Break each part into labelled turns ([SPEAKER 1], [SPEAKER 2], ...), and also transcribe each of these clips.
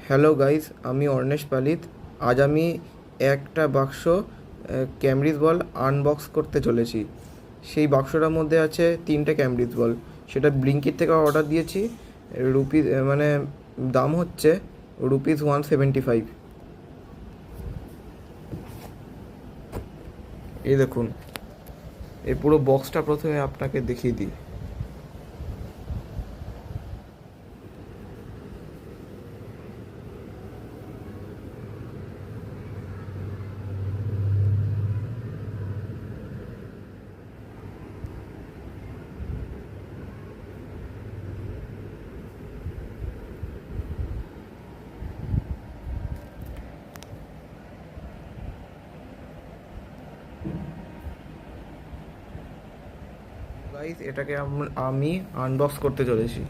[SPEAKER 1] Hello guys, আমি অর্ণেশ পালিত। আজ আমি একটা বাক্স ক্যামরিজ বল আনবক্স করতে চলেছি। সেই বাক্সটার মধ্যে আছে 3টে ক্যামরিজ বল। সেটা ব্লিঙ্কিট থেকে অর্ডার দিয়েছি। রুপিস মানে দাম হচ্ছে ₹175। এই দেখুন, এই পুরো বক্সটা প্রথমে আপনাকে দেখিয়ে দিই। গাইস, এটাকে আমি আনবক্স করতে চলেছি।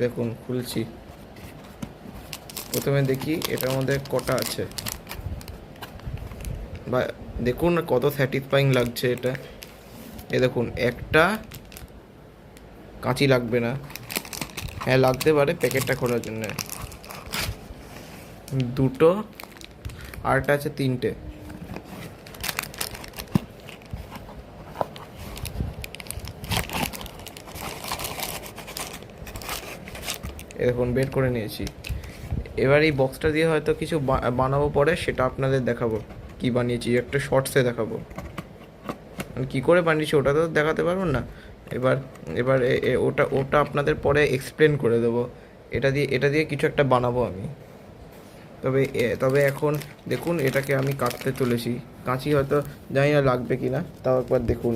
[SPEAKER 1] দেখুন, খুলছি। প্রথমে দেখি এটার মধ্যে কটা আছে, বা দেখুন কত স্যাটিসফাইং লাগছে এটা। এ দেখুন, একটা কাঁচি লাগবে না, হ্যাঁ লাগতে পারে প্যাকেটটা খোলার জন্য। দুটো, আরটা আছে 3টে। এ দেখুন, বের করে নিয়েছি। এবার এই বক্সটা দিয়ে হয়তো কিছু বানাবো পরে, সেটা আপনাদের দেখাবো কি বানিয়েছি, একটা শর্টসে দেখাবো। কী করে বানিয়েছি ওটা তো দেখাতে পারবো না। এবার এবার ওটা ওটা আপনাদের পরে এক্সপ্লেন করে দেবো। এটা দিয়ে কিছু একটা বানাবো আমি। তবে এখন দেখুন, এটাকে আমি কাটতে চলেছি। কাঁচি হয়তো জানি না লাগবে কি না, তাও একবার দেখুন।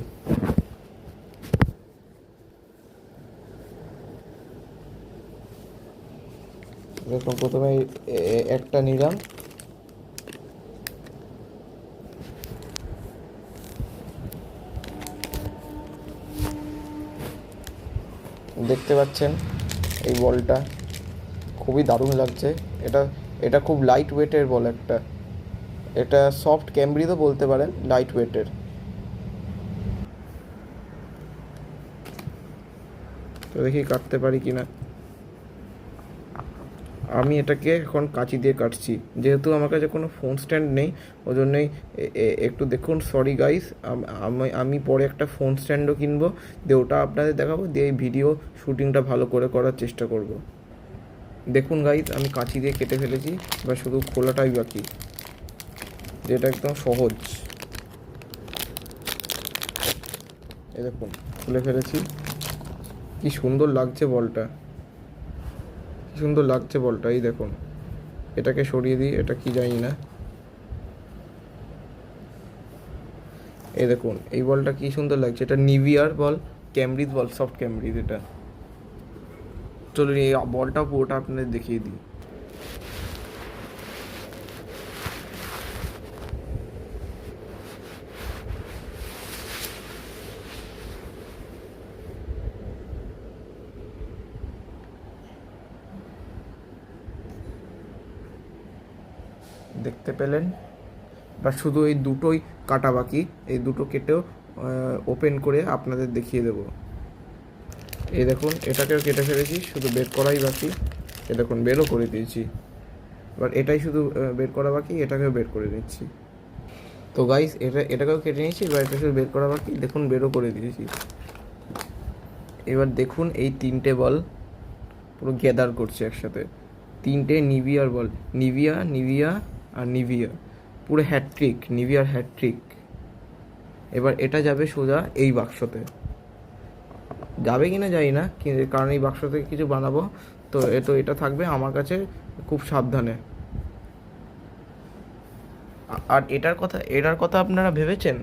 [SPEAKER 1] দেখুন, প্রথমে একটা নিলাম। দেখতে পাচ্ছেন এই বলটা খুবই দারুণ লাগছে। এটা এটা খুব লাইট ওয়েটের বল একটা। এটা সফট ক্যামব্রিজও বলতে পারেন, লাইট ওয়েটের। তো দেখি কাটতে পারি কি না। আমি এটাকে এখন কাঁচি দিয়ে কাটছি, যেহেতু আমার কাছে কোনো ফোন স্ট্যান্ড নেই। ওই জন্যই একটু দেখুন, সরি গাইস। আমি পরে একটা ফোন স্ট্যান্ডও কিনবো, দিয়ে ওটা আপনাদের দেখাবো, দিয়ে এই ভিডিও শ্যুটিংটা ভালো করে করার চেষ্টা করব। দেখুন গাইস, আমি কাঁচি দিয়ে কেটে ফেলেছি, এবার শুধু খোলাটাই বাকি, যেটা একদম সহজ। এই দেখুন, খুলে ফেলেছি। কি সুন্দর লাগছে বলটা, কি সুন্দর লাগছে বলটা। এই দেখুন, এটাকে সরিয়ে দিই, এটা কি জানি না। এই দেখুন, এই বলটা কি সুন্দর লাগছে। এটা নিভিয়ার বল, ক্যামব্রিজ বল, সফট ক্যামব্রিজ এটা। চলুন এই বলটা পুরোটা আপনাদের দেখিয়ে দিই। দেখতে পেলেন, বা শুধু এই দুটোই কাটা বাকি। এই দুটো কেটেও ওপেন করে আপনাদের দেখিয়ে দেবো। এই দেখুন, এটাকেও কেটে ফেলেছি, শুধু বের করাই বাকি। এ দেখুন, বেরও করে দিয়েছি। এবার এটাই শুধু বের করা বাকি, এটাকেও বের করে নিচ্ছি। তো গাইস, এটাকেও কেটে নিয়েছি, এবার এটা শুধু বের করা বাকি। দেখুন, বেরও করে দিয়েছি। এবার দেখুন, এই 3টে বল পুরো গ্যাদার করছে একসাথে। 3টে নিভিয়ার বল, নিভিয়া, নিভিয়া আর নিভিয়া, পুরো হ্যাট্রিক, নিভিয়ার হ্যাট্রিক। এবার এটা যাবে সোজা এই বাক্সতে। যাবে কি না জানি না, কারণ এই বাক্স থেকে কিছু বানাবো। তো এটা থাকবে আমার কাছে খুব সাবধানে। আর এটার কথা আপনারা ভেবেছেন?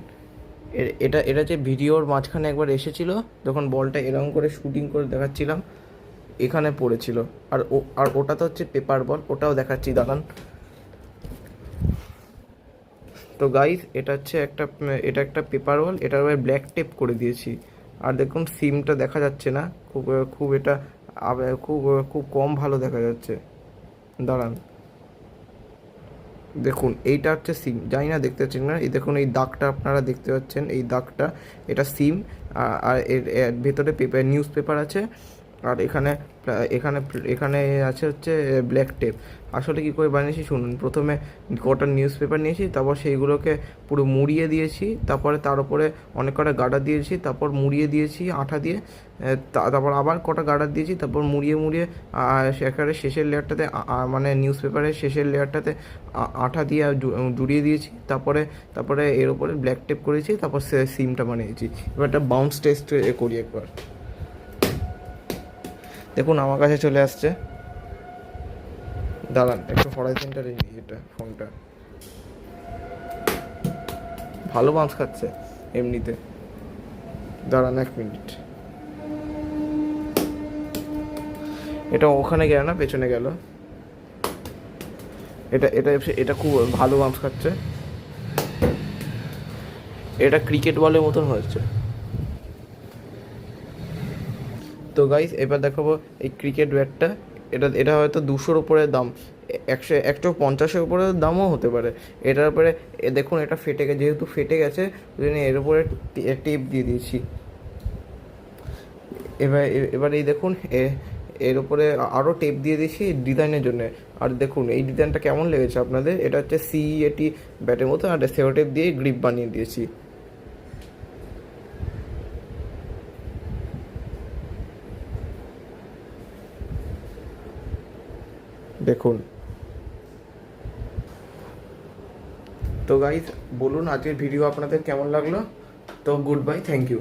[SPEAKER 1] এটা যে ভিডিওর মাঝখানে একবার এসেছিল, যখন বলটা এরকম করে শুটিং করে দেখাচ্ছিলাম, এখানে পড়েছিল। আর ওটা তো হচ্ছে পেপার বল, ওটাও দেখাচ্ছি, দাঁড়ান। তো গাইস, এটা একটা পেপার বল, এটার আবার ব্ল্যাক টেপ করে দিয়েছি। আর দেখুন, সিমটা দেখা যাচ্ছে না, খুব খুব এটা খুব খুব কম ভালো দেখা যাচ্ছে। দাঁড়ান, দেখুন এইটা হচ্ছে সিম, জানি না দেখতে পাচ্ছেন না, এই দেখুন এই দাগটা আপনারা দেখতে পাচ্ছেন, এই দাগটা এটা সিম। আর এর ভেতরে পেপার, নিউজ পেপার আছে। আর এখানে এখানে এখানে আছে হচ্ছে ব্ল্যাক টেপ। আসলে কী করে বানিয়েছি শুনুন। প্রথমে কটা নিউজ পেপার নিয়েছি, তারপর সেইগুলোকে পুরো মুড়িয়ে দিয়েছি, তারপরে তার উপরে অনেক কটা গার্ডার দিয়েছি, তারপর মুড়িয়ে দিয়েছি আঠা দিয়ে, তারপর আবার কটা গার্ডার দিয়েছি, তারপর মুড়িয়ে মুড়িয়ে সেখানে শেষের লেয়ারটাতে মানে নিউজ পেপারের শেষের লেয়ারটাতে আঠা দিয়ে জুড়িয়ে দিয়েছি। তারপরে এর উপরে ব্ল্যাক টেপ করেছি, তারপর সিমটা বানিয়েছি। এবার একটা বাউন্স টেস্ট করি একবার। দেখুন আমার কাছে চলে আসছে। দাঁড়ান একটু হরাইজন্টালি নিই এটা ফোনটা। ভালো বাউন্স খাচ্ছে এমনিতে। দাঁড়ান 1 মিনিট। এটা ওখানে গেল না, পেছনে গেল। এটা এটা এটা খুব ভালো বাউন্স খাচ্ছে। এটা ক্রিকেট বলের মতন হয়েছে। তো গাইস এবার দেখাবো এই ক্রিকেট ব্যাটটা। এটা হয়তো 200-র উপরে দাম, 150-এর উপরে দামও হতে পারে। এটার উপরে দেখুন এটা ফেটে গেছে, যেহেতু ফেটে গেছে ওই জন্য এর উপরে টেপ দিয়ে দিয়েছি। এবার এই দেখুন এর উপরে আরও টেপ দিয়ে দিয়েছি ডিজাইনের জন্য। আর দেখুন এই ডিজাইনটা কেমন লেগেছে আপনাদের। এটা হচ্ছে CEAT ব্যাটের মতো, আর সেলো টেপ দিয়ে গ্রিপ বানিয়ে দিয়েছি। দেখুন। তো গাইস বলুন আজকের ভিডিও আপনাদের কেমন লাগলো। তো গুড বাই, থ্যাংক ইউ।